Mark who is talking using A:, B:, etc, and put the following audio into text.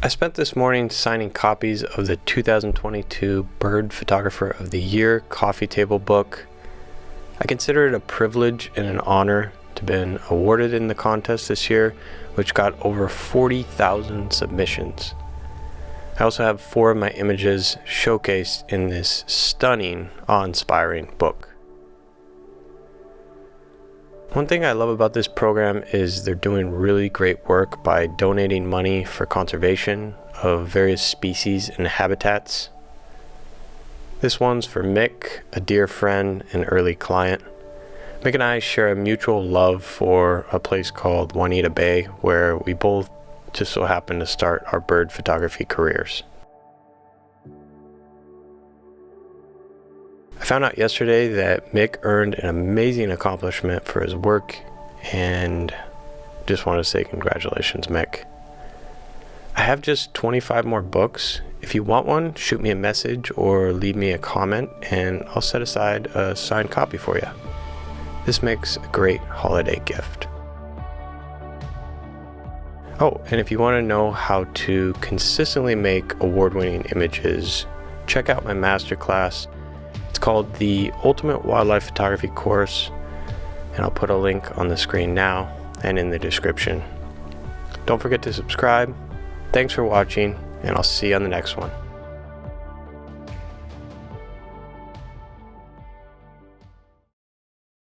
A: I spent this morning signing copies of the 2022 Bird Photographer of the Year coffee table book. I consider it a privilege and an honor to have been awarded in the contest this year, which got over 40,000 submissions. I also have 4 of my images showcased in this stunning, awe-inspiring book. One thing I love about this program is they're doing really great work by donating money for conservation of various species and habitats. This one's for Mick, a dear friend and early client. Mick and I share a mutual love for a place called Juanita Bay, where we both just so happen to start our bird photography careers. I found out yesterday that Mick earned an amazing accomplishment for his work, and just want to say congratulations, Mick. I have just 25 more books. If you want one, shoot me a message or leave me a comment and I'll set aside a signed copy for you. This makes a great holiday gift. Oh, and if you want to know how to consistently make award-winning images, check out my masterclass. It's called the Ultimate Wildlife Photography Course, and I'll put a link on the screen now and in the description. Don't forget to subscribe. Thanks for watching, and I'll see you on the next one.